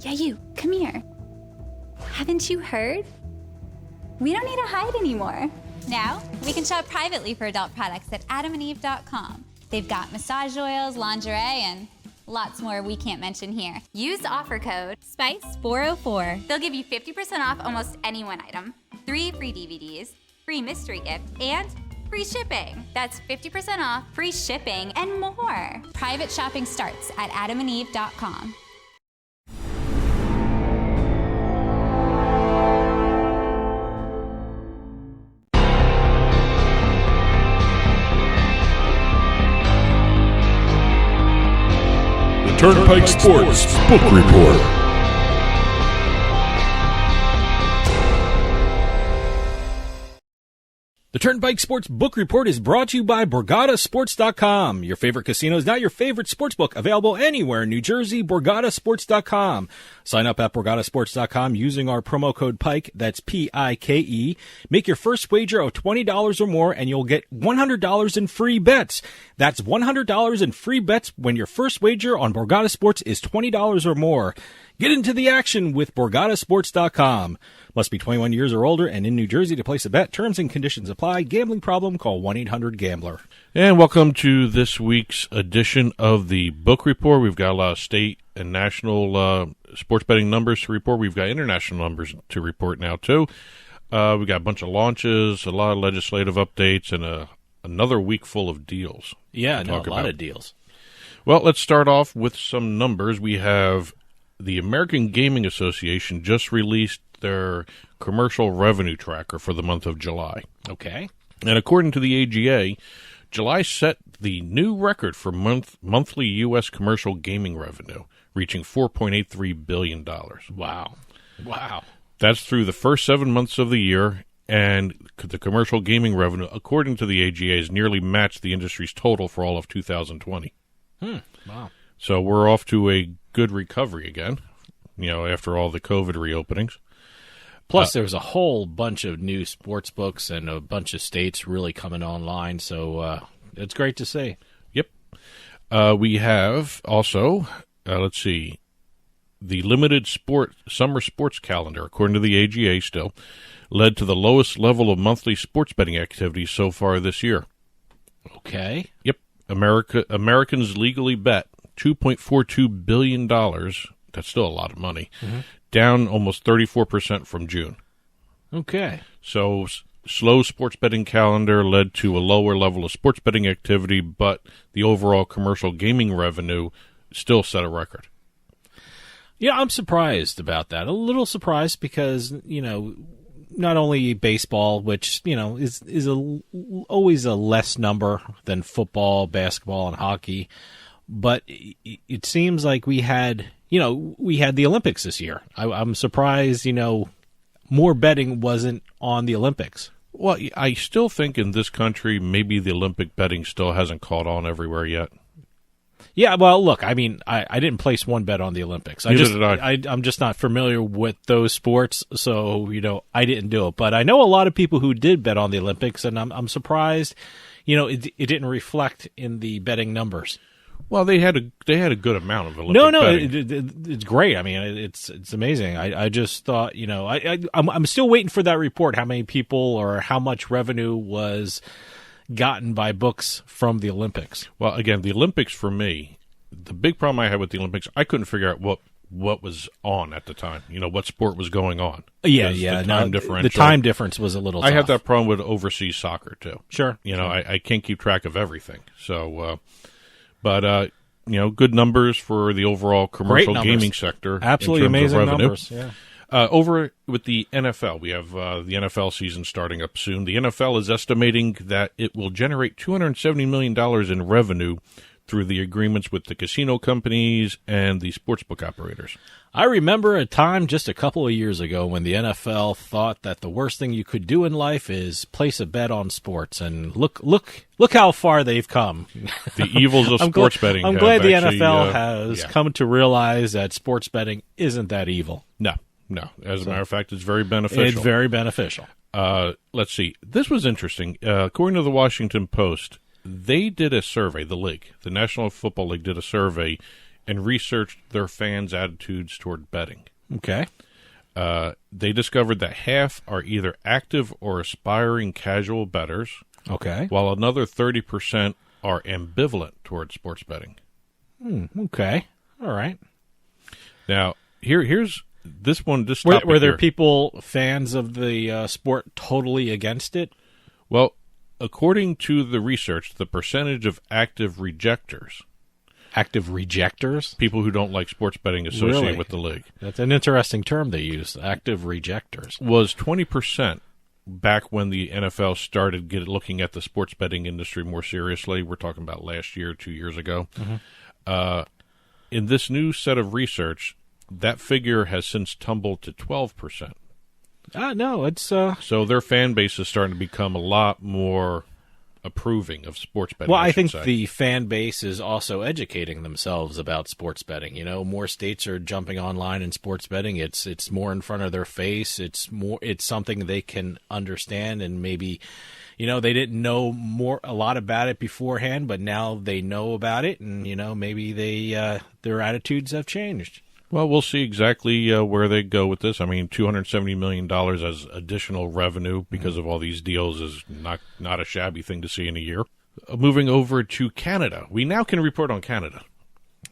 Yeah, you, come here. Haven't you heard? We don't need to hide anymore. Now, we can shop privately for adult products at adamandeve.com. They've got massage oils, lingerie, and lots more we can't mention here. Use offer code SPICE404. They'll give you 50% off almost any one item, 3 free DVDs, free mystery gift, and free shipping. That's 50% off, free shipping, and more. Private shopping starts at adamandeve.com. Turnpike Sports Book Report. The Turnpike Sports Book Report is brought to you by BorgataSports.com. Your favorite casino is now your favorite sportsbook. Available anywhere in New Jersey, BorgataSports.com. Sign up at BorgataSports.com using our promo code PIKE, that's P-I-K-E. Make your first wager of $20 or more and you'll get $100 in free bets. That's $100 in free bets when your first wager on Borgata Sports is $20 or more. Get into the action with BorgataSports.com. Must be 21 years or older and in New Jersey to place a bet. Terms and conditions apply. Gambling problem? Call 1-800-GAMBLER. And welcome to this week's edition of the Book Report. We've got a lot of state and national sports betting numbers to report. We've got international numbers to report now, too. We've got a bunch of launches, a lot of legislative updates, and another week full of deals. Yeah, a lot of deals. Well, let's start off with some numbers. We have the American Gaming Association just released their commercial revenue tracker for the month of July. Okay. And according to the AGA, July set the new record for monthly U.S. commercial gaming revenue, reaching $4.83 billion. Wow. That's through the first 7 months of the year, and the commercial gaming revenue, according to the AGA, has nearly matched the industry's total for all of 2020. Wow. So we're off to a good recovery again, after all the COVID reopenings. Plus, there's a whole bunch of new sports books and a bunch of states really coming online, so it's great to see. Yep. We have also, let's see, the limited summer sports calendar, according to the AGA still, led to the lowest level of monthly sports betting activity so far this year. Okay. Yep. Americans legally bet $2.42 billion. That's still a lot of money. Mm-hmm. Down almost 34% from June. Okay. So slow sports betting calendar led to a lower level of sports betting activity, but the overall commercial gaming revenue still set a record. Yeah, I'm surprised about that. A little surprised because, not only baseball, which, is always a less number than football, basketball, and hockey, but it seems like we had the Olympics this year. I'm surprised, more betting wasn't on the Olympics. Well, I still think in this country, maybe the Olympic betting still hasn't caught on everywhere yet. Yeah, well, look, I mean, I didn't place one bet on the Olympics. Neither did I. I'm just not familiar with those sports, so, I didn't do it. But I know a lot of people who did bet on the Olympics, and I'm surprised, it didn't reflect in the betting numbers. Well, they had a good amount of Olympic betting. It's great. I mean, it's amazing. I just thought, I'm still waiting for that report, how many people or how much revenue was gotten by books from the Olympics. Well, again, the Olympics for me, the big problem I had with the Olympics, I couldn't figure out what was on at the time. What sport was going on. Yeah. The time difference was a little tough. I have that problem with overseas soccer too. Sure. I can't keep track of everything. So, but good numbers for the overall commercial gaming sector. Absolutely in terms amazing of revenue. numbers. Yeah. Over with the NFL, we have the NFL season starting up soon. The NFL is estimating that it will generate $270 million in revenue through the agreements with the casino companies and the sportsbook operators. I remember a time just a couple of years ago when the NFL thought that the worst thing you could do in life is place a bet on sports, and look how far they've come. The evils of sports betting. I'm glad the NFL has come to realize that sports betting isn't that evil. No. As a matter of fact, it's very beneficial. It's very beneficial. Let's see. This was interesting. According to the Washington Post, they did a survey, the league, the National Football League did a survey, and researched their fans' attitudes toward betting. Okay. They discovered that half are either active or aspiring casual bettors, Okay. while another 30% are ambivalent toward sports betting. Okay. All right. Now, here's this one. This Were topic there here. people, fans of the sport, totally against it? Well, according to the research, the percentage of active rejectors, Active rejectors? people who don't like sports betting associated Really? with the league, That's an interesting term they use, active rejectors. was 20% back when the NFL started looking at the sports betting industry more seriously. We're talking about last year, 2 years ago. In this new set of research, that figure has since tumbled to 12%. No, it's... So their fan base is starting to become a lot more approving of sports betting. Well, I should think say. the fan base is also educating themselves about sports betting. You know, more states are jumping online in sports betting. It's more in front of their face. It's something they can understand, and maybe, you know, they didn't know a lot about it beforehand, but now they know about it, and you know, maybe their attitudes have changed. Well, we'll see exactly where they go with this. I mean, $270 million as additional revenue because of all these deals is not a shabby thing to see in a year. Moving over to Canada. We now can report on Canada.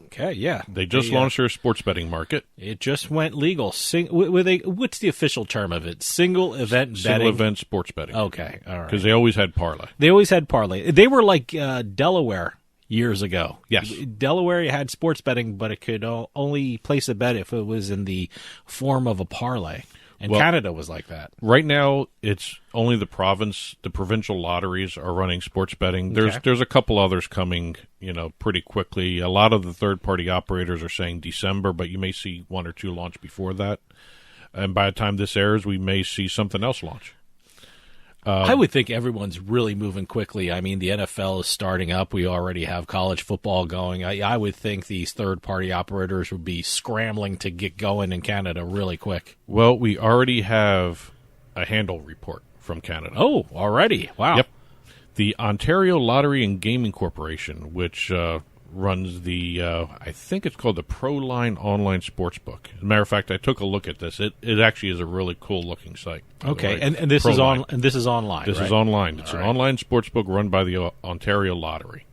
Okay, yeah. They just launched their sports betting market. It just went legal. What's the official term of it? Single event betting? Single event sports betting. Okay, all right. Because they always had parlay. They always had parlay. They were like Delaware years ago. Yes. Delaware had sports betting, but it could only place a bet if it was in the form of a parlay. And Well, Canada was like that. Right now, it's only the provincial lotteries are running sports betting. There's a couple others coming, you know, pretty quickly. A lot of the third-party operators are saying December, but you may see one or two launch before that. And by the time this airs, we may see something else launch. I would think everyone's really moving quickly. I mean, the NFL is starting up. We already have college football going. I would think these third-party operators would be scrambling to get going in Canada really quick. Well, we already have a handle report from Canada. Oh, already? Wow. Yep. The Ontario Lottery and Gaming Corporation, which runs the, I think it's called the ProLine Online Sportsbook. As a matter of fact, I took a look at this. It actually is a really cool-looking site. Okay, and this is ProLine. this is online. This right? is online. It's All an right. online sportsbook run by the Ontario Lottery.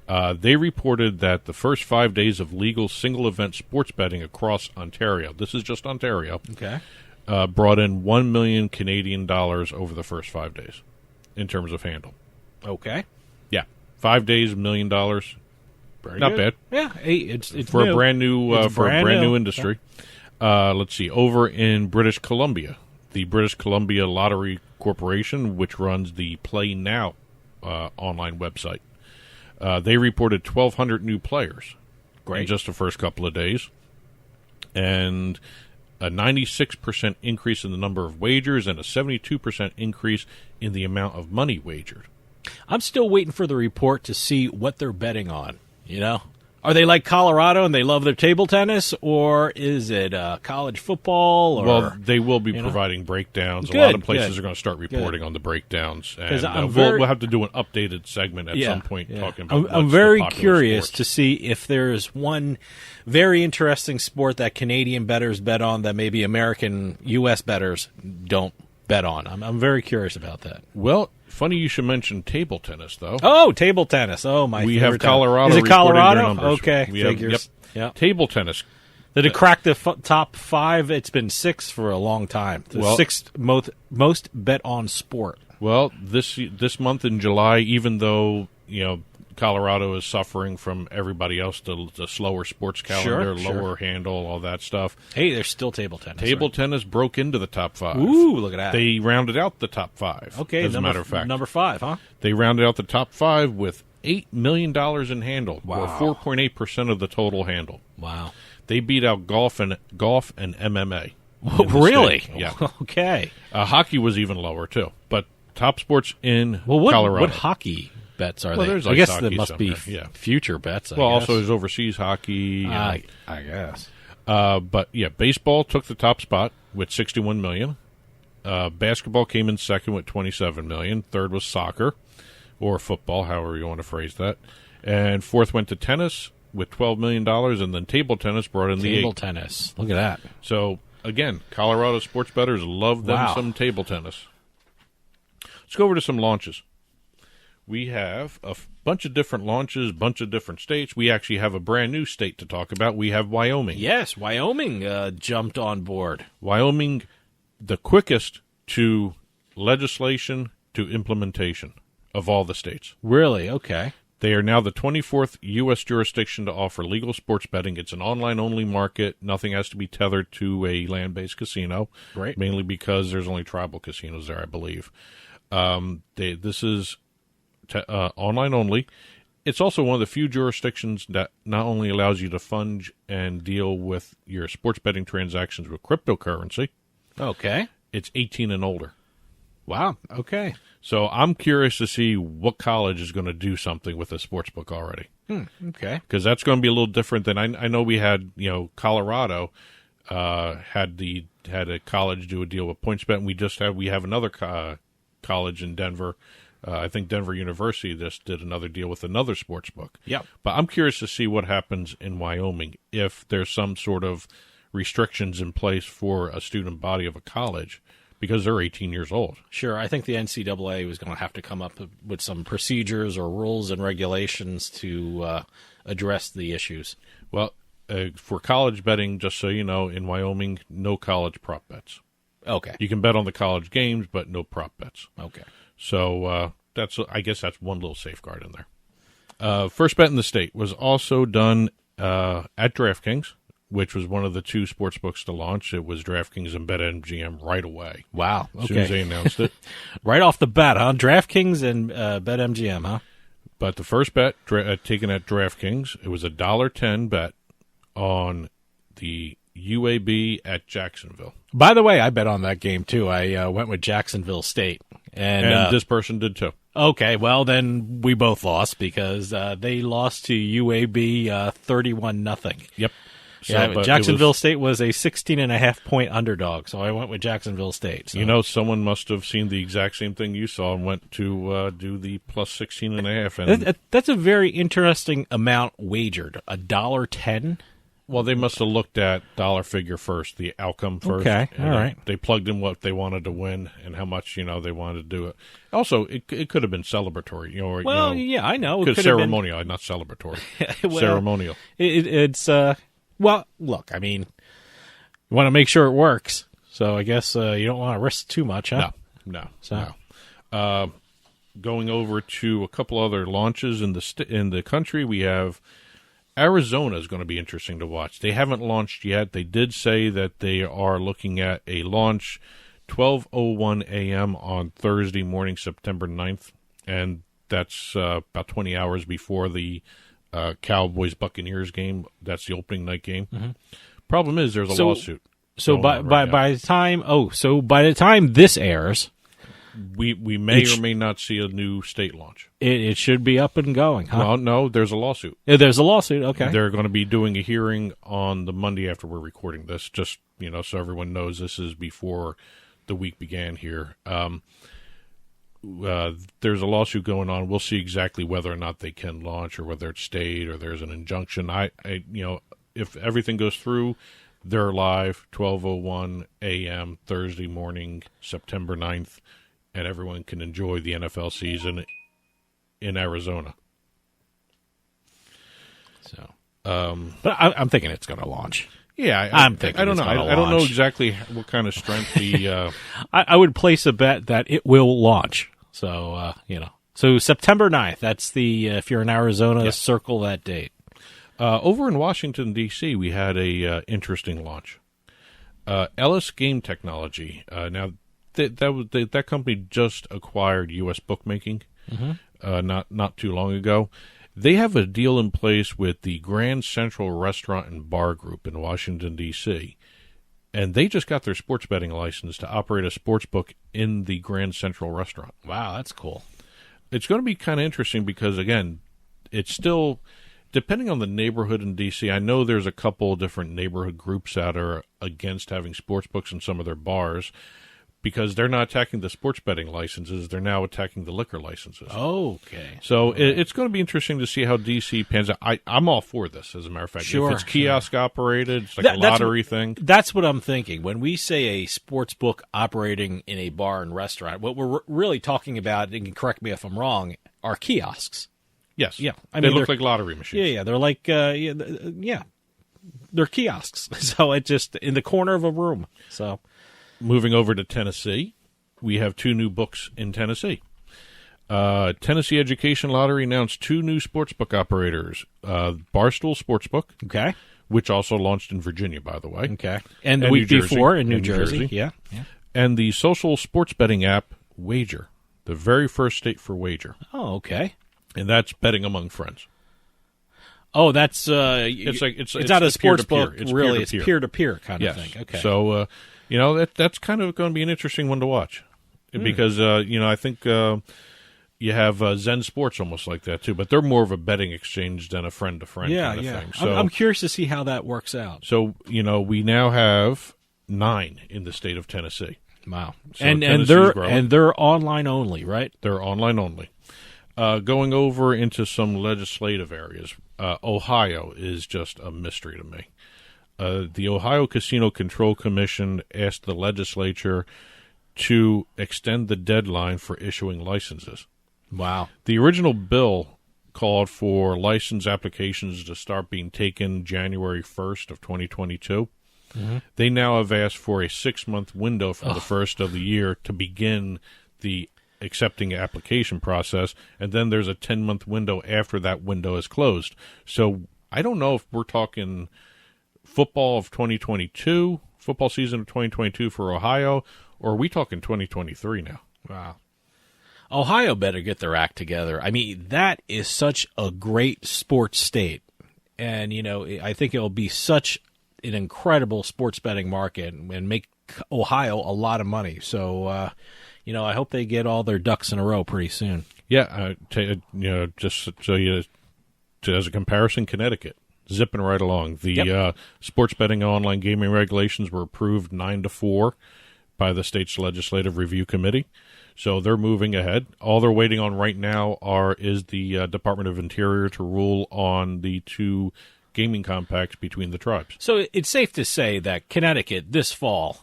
They reported that the first 5 days of legal single-event sports betting across Ontario, this is just Ontario, Okay. brought in $1 million Canadian over the first 5 days in terms of handle. Okay. Yeah, 5 days, $1 million. Very Not good. bad. Yeah, hey, it's For new. a brand new It's brand brand new new. industry. Let's see. Over in British Columbia, the British Columbia Lottery Corporation, which runs the Play Now online website, they reported 1,200 new players in just the first couple of days, and a 96% increase in the number of wagers and a 72% increase in the amount of money wagered. I'm still waiting for the report to see what they're betting on. You know, are they like Colorado and they love their table tennis, or is it college football? Or, Well, they will be you know? providing breakdowns. Good, a lot of places good. are going to start reporting on the breakdowns, 'Cause and I'm we'll have to do an updated segment at some point yeah. talking about. I'm what's very the popular curious sports. to see if there's one very interesting sport that Canadian bettors bet on that maybe American U.S. bettors don't bet on. I'm very curious about that. Well, funny you should mention table tennis, though. Oh, table tennis. Oh, my we favorite have time. Colorado. Is it reporting their Colorado? numbers. Okay, We have- figures. yep. Table tennis. Did it crack the top five? It's been six for a long time. The Well- sixth most bet on sport. Well, this month in July, even though Colorado is suffering from everybody else, the slower sports calendar, Sure. lower handle, all that stuff. Hey, there's still table tennis. Table tennis broke into the top 5. Ooh, look at that. They rounded out the top 5. Okay, as a matter of fact, number 5, huh? they rounded out the top 5 with $8 million in handle, or Wow. 4.8% of the total handle. Wow. They beat out golf and MMA. Oh, in the really? state. Yeah. Okay. Hockey was even lower too, but top sports in Well, Colorado. what hockey bets are Well, they? there's I ice guess hockey there must be somewhere, yeah. future bets. I Well, guess. also there's overseas hockey. you know. I guess. But yeah, baseball took the top spot with 61 million. Basketball came in second with 27 million. Third was soccer, or football, however you want to phrase that. And fourth went to tennis. with $12 million, and then table tennis brought in the 8. Table tennis. Look at that. So, again, Colorado sports bettors love them some table tennis. Let's go over to some launches. We have a bunch of different launches, bunch of different states. We actually have a brand new state to talk about. We have Wyoming. Yes, Wyoming jumped on board. Wyoming, the quickest to legislation to implementation of all the states. Really? Okay. They are now the 24th U.S. jurisdiction to offer legal sports betting. It's an online-only market. Nothing has to be tethered to a land-based casino. Great. Mainly because there's only tribal casinos there, I believe. This is online only. It's also one of the few jurisdictions that not only allows you to fund and deal with your sports betting transactions with cryptocurrency. Okay. It's 18 and older. Wow. Okay. So I'm curious to see what college is going to do something with a sports book already. Okay. Because that's going to be a little different than I know we had. Colorado had a college do a deal with PointsBet, and we have another college in Denver. I think Denver University just did another deal with another sports book. Yep. But I'm curious to see what happens in Wyoming if there's some sort of restrictions in place for a student body of a college because they're 18 years old. Sure. I think the NCAA was going to have to come up with some procedures or rules and regulations to address the issues. Well, for college betting, just so you know, in Wyoming, no college prop bets. Okay. You can bet on the college games, but no prop bets. Okay. So I guess that's one little safeguard in there. First bet in the state was also done at DraftKings, which was one of the 2 sports books to launch. It was DraftKings and BetMGM right away. Wow. Okay. As soon as they announced it. Right off the bat, huh? DraftKings and BetMGM, huh? But the first bet taken at DraftKings, it was a $1.10 bet on the UAB at Jacksonville. By the way, I bet on that game, too. I went with Jacksonville State. And this person did, too. Okay, well, then we both lost because they lost to UAB 31-0. Yep. So, Yeah, Jacksonville State was a 16.5-point underdog, so I went with Jacksonville State. So. Someone must have seen the exact same thing you saw and went to do the plus 16.5. And that's a very interesting amount wagered. $1.10. Well, they must have looked at dollar figure first, the outcome first. Okay, all right. They plugged in what they wanted to win and how much they wanted to do it. Also, it could have been celebratory, yeah, I know. Because ceremonial, not celebratory. Ceremonial. It's well, look, I mean, you want to make sure it works, so I guess you don't want to risk too much, huh? No. So. No. Going over to a couple other launches in the country, we have. Arizona is going to be interesting to watch. They haven't launched yet. They did say that they are looking at a launch 12:01 a.m. on Thursday morning, September 9th, and that's about 20 hours before the Cowboys-Buccaneers game. That's the opening night game. Mm-hmm. Problem is there's a lawsuit. So by the time this airs, we may or may not see a new state launch. It should be up and going, huh? Well, no, there's a lawsuit. Yeah, there's a lawsuit, okay. They're going to be doing a hearing on the Monday after we're recording this, just, so everyone knows this is before the week began here. There's a lawsuit going on. We'll see exactly whether or not they can launch or whether it's stayed or there's an injunction. If everything goes through, they're live 12:01 a.m. Thursday morning, September 9th. And everyone can enjoy the NFL season in Arizona. So, but I'm thinking it's going to launch. Yeah, I'm thinking. I don't know. I don't know exactly what kind of strength the. I would place a bet that it will launch. So so September 9th. That's the if you're in Arizona, circle that date. Over in Washington D.C., we had a interesting launch. Ellis Game Technology. Now. That company just acquired U.S. Bookmaking not too long ago. They have a deal in place with the Grand Central Restaurant and Bar Group in Washington, D.C., and they just got their sports betting license to operate a sports book in the Grand Central Restaurant. Wow, that's cool. It's going to be kind of interesting because, again, it's still, depending on the neighborhood in D.C., I know there's a couple different neighborhood groups that are against having sports books in some of their bars. because they're not attacking the sports betting licenses. They're now attacking the liquor licenses. Okay. So it's going to be interesting to see how D.C. pans out. I'm all for this, as a matter of fact. Sure, if it's kiosk operated, it's like a lottery thing. That's what I'm thinking. When we say a sports book operating in a bar and restaurant, what we're really talking about, and you can correct me if I'm wrong, are kiosks. Yes. Yeah. They look like lottery machines. Yeah. They're like, they're kiosks. So it's just in the corner of a room. So moving over to Tennessee, we have 2 new books in Tennessee. Tennessee Education Lottery announced 2 new sportsbook operators. Barstool Sportsbook, okay, which also launched in Virginia, by the way. Okay. And the week before in New Jersey. Yeah. And the social sports betting app, Wager, the very first state for Wager. Oh, okay. And that's betting among friends. Oh, that's it's not a sports book, it's really. peer-to-peer. It's peer-to-peer kind of thing. Okay. So, that's kind of going to be an interesting one to watch because, I think you have Zen Sports almost like that too, but they're more of a betting exchange than a friend-to-friend kind of thing. So, I'm curious to see how that works out. So, we now have 9 in the state of Tennessee. Wow. So and they're online only, right? They're online only. Going over into some legislative areas, Ohio is just a mystery to me. The Ohio Casino Control Commission asked the legislature to extend the deadline for issuing licenses. Wow. The original bill called for license applications to start being taken January 1st of 2022. Mm-hmm. They now have asked for a 6-month window from the first of the year to begin the accepting application process, and then there's a 10-month window after that window is closed. So I don't know if we're talking football of 2022, football season of 2022 for Ohio, or are we talking 2023 now? Wow. Ohio better get their act together. I mean, that is such a great sports state, and, I think it'll be such an incredible sports betting market and make Ohio a lot of money. So, I hope they get all their ducks in a row pretty soon. Yeah, just so as a comparison, Connecticut zipping right along. The sports betting and online gaming regulations were approved 9-4 by the state's legislative review committee, so they're moving ahead. All they're waiting on right now is the Department of Interior to rule on the 2 gaming compacts between the tribes. So it's safe to say that Connecticut this fall,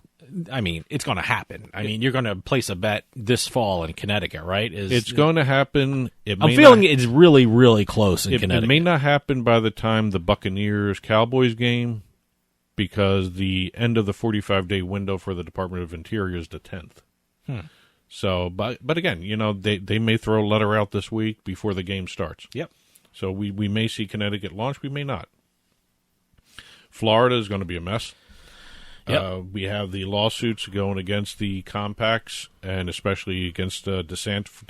I mean, it's going to happen. I mean, you're going to place a bet this fall in Connecticut, right? It's going to happen. I'm feeling it's really, really close in Connecticut. It may not happen by the time the Buccaneers-Cowboys game, because the end of the 45-day window for the Department of Interior is the 10th. So, but again, they may throw a letter out this week before the game starts. Yep. So we may see Connecticut launch. We may not. Florida is going to be a mess. Yep. We have the lawsuits going against the compacts, and especially against the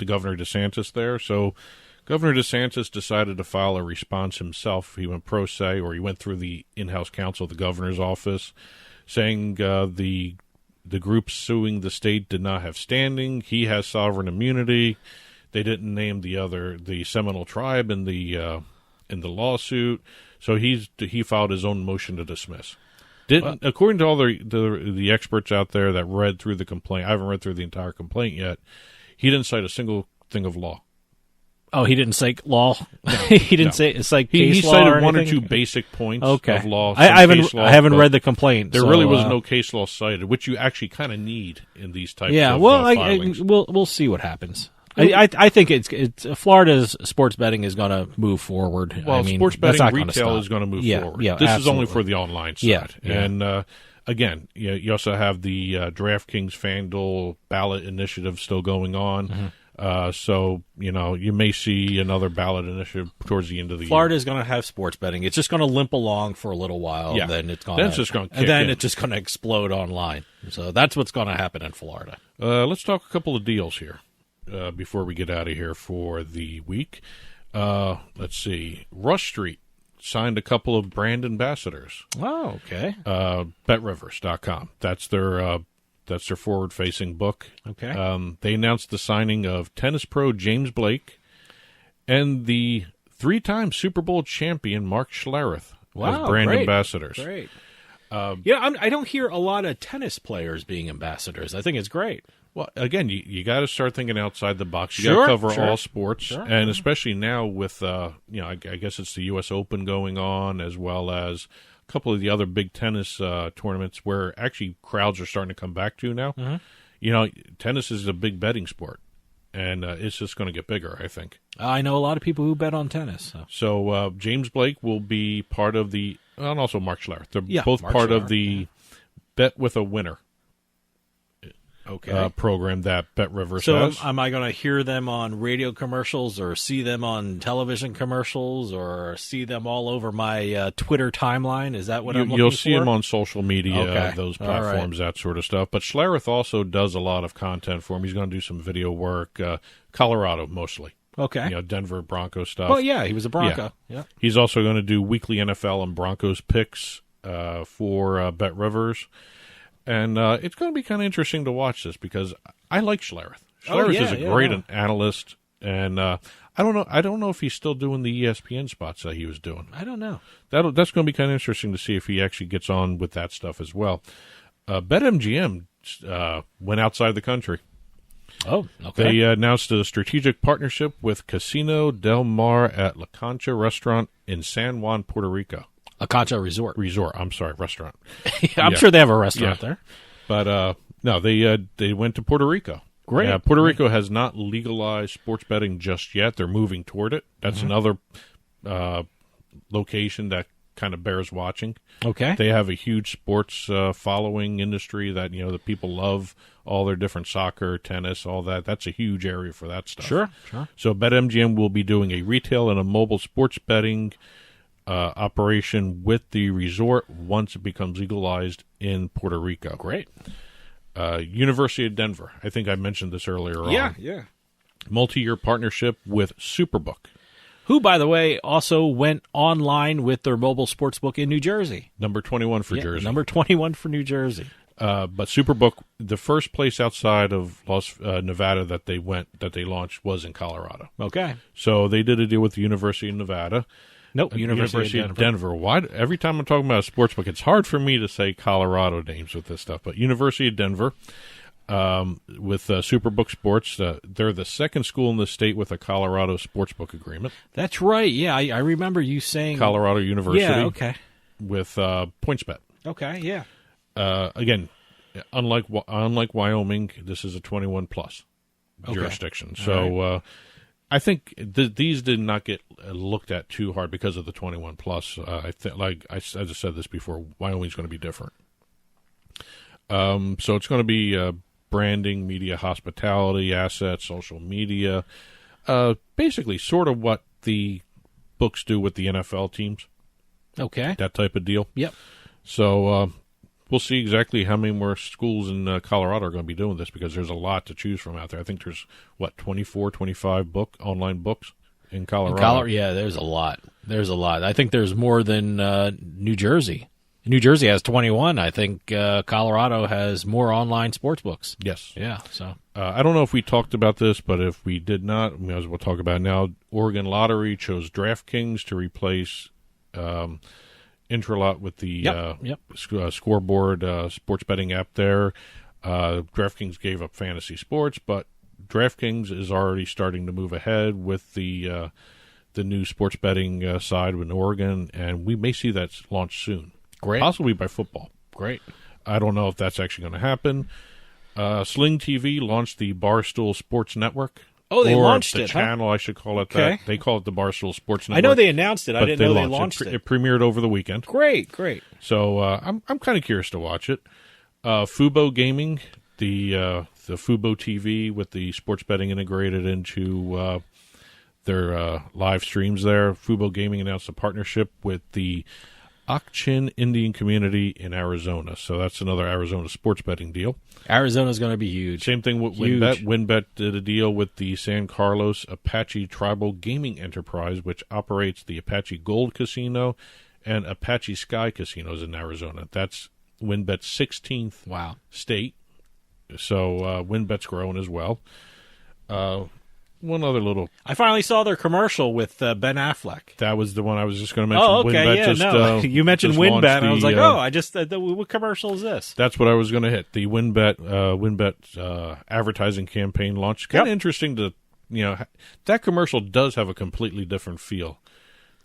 Governor DeSantis there. So Governor DeSantis decided to file a response himself. He went pro se, or he went through the in-house counsel of the governor's office, saying the group suing the state did not have standing. He has sovereign immunity. They didn't name the Seminole tribe in the lawsuit. So he filed his own motion to dismiss. According to all the experts out there that read through the complaint, I haven't read through the entire complaint yet, he didn't cite a single thing of law. Oh, he didn't cite law? He didn't say it's like case he law cited or one or anything? 2 basic points of law. I haven't read the complaint. There really was no case law cited, which you actually kind of need in these types of filings. We'll see what happens. I think it's Florida's sports betting is going to move forward. Well, sports betting retail is going to move forward. Yeah, this absolutely. is only for the online side. Yeah. And again, you also have the DraftKings FanDuel ballot initiative still going on. Mm-hmm. So you may see another ballot initiative towards the end of the year. Florida is going to have sports betting. It's just going to limp along for a little while, and then it's going to it's just going to explode online. So that's what's going to happen in Florida. Let's talk a couple of deals here. Before we get out of here for the week. Let's see. Rush Street signed a couple of brand ambassadors. Oh, okay. BetRivers.com. That's their forward-facing book. Okay. They announced the signing of tennis pro James Blake and the 3-time Super Bowl champion Mark Schlereth as brand ambassadors. Great. I don't hear a lot of tennis players being ambassadors. I think it's great. Well, again, you got to start thinking outside the box. You Sure, got to cover sure. all sports, Sure. and especially now with I guess it's the U.S. Open going on, as well as a couple of the other big tennis tournaments where actually crowds are starting to come back to now. Mm-hmm. Tennis is a big betting sport, and it's just going to get bigger, I think. I know a lot of people who bet on tennis. So James Blake will be part of the, and also Mark Schlereth. They're both Mark part of Schlereth, the Bet with a Winner program that Bet Rivers So has. am I going to hear them on radio commercials or see them on television commercials or see them all over my Twitter timeline? Is that what I'm looking You'll for? see them on social media, Okay. those All right. platforms, that sort of stuff. But Schlereth also does a lot of content for him. He's going to do some video work, Colorado mostly. Okay. Denver Broncos stuff. Well, yeah, he was a Bronco. Yeah. He's also going to do weekly NFL and Broncos picks for Bet Rivers. And it's going to be kind of interesting to watch this because I like Schlereth. Schlereth is a great analyst, and I don't know if he's still doing the ESPN spots that he was doing. I don't know. That's going to be kind of interesting to see if he actually gets on with that stuff as well. BetMGM went outside the country. Oh, okay. They announced a strategic partnership with Casino Del Mar at La Concha Restaurant in San Juan, Puerto Rico. La Concha Resort. Restaurant. I'm sure they have a restaurant there. But no, they went to Puerto Rico. Great. Puerto Rico has not legalized sports betting just yet. They're moving toward it. That's another location that kind of bears watching. Okay. They have a huge sports following industry that the people love. All their different soccer, tennis, all that. That's a huge area for that stuff. Sure. So BetMGM will be doing a retail and a mobile sports betting operation with the resort once it becomes legalized in Puerto Rico. Great. University of Denver. I think I mentioned this earlier on. Yeah. Multi-year partnership with Superbook. Who, by the way, also went online with their mobile sportsbook in New Jersey. Number 21 for Jersey. Number 21 for New Jersey. But Superbook, the first place outside of Nevada that they launched was in Colorado. Okay. So they did a deal with the University of Nevada. Nope. University of Denver. Why? Every time I'm talking about a sportsbook, it's hard for me to say Colorado names with this stuff. But University of Denver with Superbook Sports, they're the second school in the state with a Colorado sportsbook agreement. That's right. Yeah, I remember you saying Colorado University. Yeah. Okay. With PointsBet. Okay. Yeah. Again, unlike Wyoming, this is a 21 plus jurisdiction. So I think these did not get looked at too hard because of the 21 plus. I think, like I just said this before, Wyoming's going to be different. So it's going to be branding, media, hospitality, assets, social media, basically sort of what the books do with the NFL teams. Okay. That type of deal. Yep. So we'll see exactly how many more schools in Colorado are going to be doing this because there's a lot to choose from out there. I think there's, 24, 25 online books in Colorado. Yeah, there's a lot. I think there's more than New Jersey. New Jersey has 21. I think Colorado has more online sports books. Yes. Yeah. So I don't know if we talked about this, but if we did not, we might as well talk about it now. Oregon Lottery chose DraftKings to replace Intralot with the scoreboard sports betting app there. DraftKings gave up fantasy sports, but DraftKings is already starting to move ahead with the new sports betting side in Oregon, and we may see that launch soon. Great. Possibly by football. Great. I don't know if that's actually going to happen. Sling TV launched the Barstool Sports Network. Oh, they launched the it, channel, I should call it Okay. that. They call it the Barstool Sports Network. I know they announced it. I but didn't know they launched it. It premiered over the weekend. Great. So I'm kind of curious to watch it. Fubo Gaming, the Fubo TV with the sports betting integrated into their live streams there. Fubo Gaming announced a partnership with the Ak-Chin Indian community in Arizona. So that's another Arizona sports betting deal. Arizona's going to be huge. Same thing with Huge. WynnBET. WynnBET did a deal with the San Carlos Apache Tribal Gaming Enterprise, which operates the Apache Gold Casino and Apache Sky Casinos in Arizona. That's WynnBET's 16th state. So WynnBET's growing as well. one other little. I finally saw their commercial with Ben Affleck. That was the one I was just going to mention. Oh, okay, WynnBET you mentioned just WynnBET, and I was like, launched what commercial is this? That's what I was going to hit. The WynnBET advertising campaign launch. Kind of interesting to, that commercial does have a completely different feel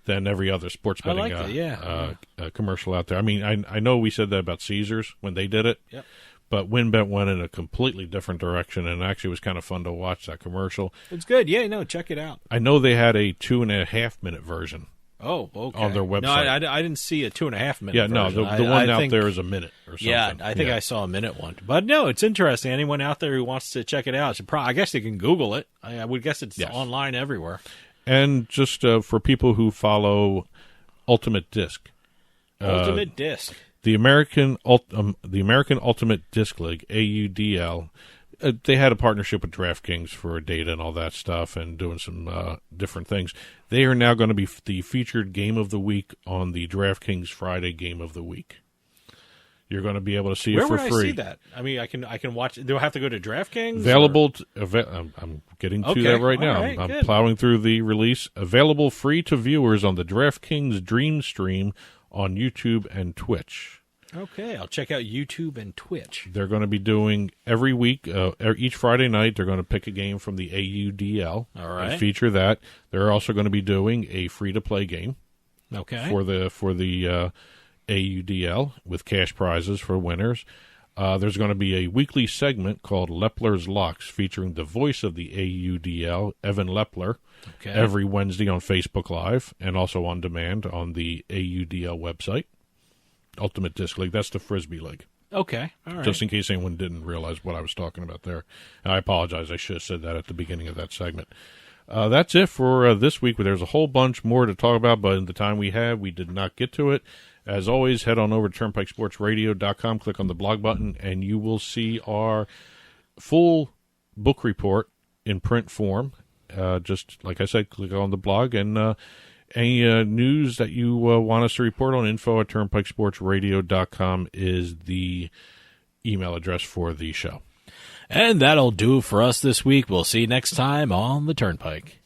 than every other sports betting commercial out there. I mean, I know we said that about Caesars when they did it. Yep. But WynnBET went in a completely different direction, and actually was kind of fun to watch that commercial. It's good. Yeah, no, check it out. I know they had a 2.5-minute version. Oh, okay. On their website. No, I didn't see a 2.5-minute version. no, the one out there is a minute or something. Yeah, I think I saw a minute one. But no, it's interesting. Anyone out there who wants to check it out, I guess you can Google it. I would guess it's online everywhere. And just for people who follow Ultimate Disc. Ultimate Disc. The American Ultimate Disc League, AUDL, they had a partnership with DraftKings for data and all that stuff and doing some different things. They are now going to be the featured game of the week on the DraftKings Friday Game of the Week. You're going to be able to see it for free. Where would I see that? I mean, I can watch. Do I have to go to DraftKings? Available. I'm getting to that right now. Right, I'm plowing through the release. Available free to viewers on the DraftKings Dream Stream on YouTube and Twitch. Okay, I'll check out YouTube and Twitch. They're going to be doing every week, each Friday night, they're going to pick a game from the AUDL. All right. And feature that. They're also going to be doing a free-to-play game. Okay. For the AUDL with cash prizes for winners. There's going to be a weekly segment called Lepler's Locks featuring the voice of the AUDL, Evan Lepler, every Wednesday on Facebook Live and also on demand on the AUDL website. Ultimate Disc League. That's the Frisbee League. Okay. All right. Just in case anyone didn't realize what I was talking about there. And I apologize. I should have said that at the beginning of that segment. That's it for this week. There's a whole bunch more to talk about, but in the time we had, we did not get to it. As always, head on over to TurnpikeSportsRadio.com, click on the blog button, and you will see our full book report in print form. Just like I said, click on the blog, and any news that you want us to report on, info@TurnpikeSportsRadio.com is the email address for the show. And that'll do for us this week. We'll see you next time on the Turnpike.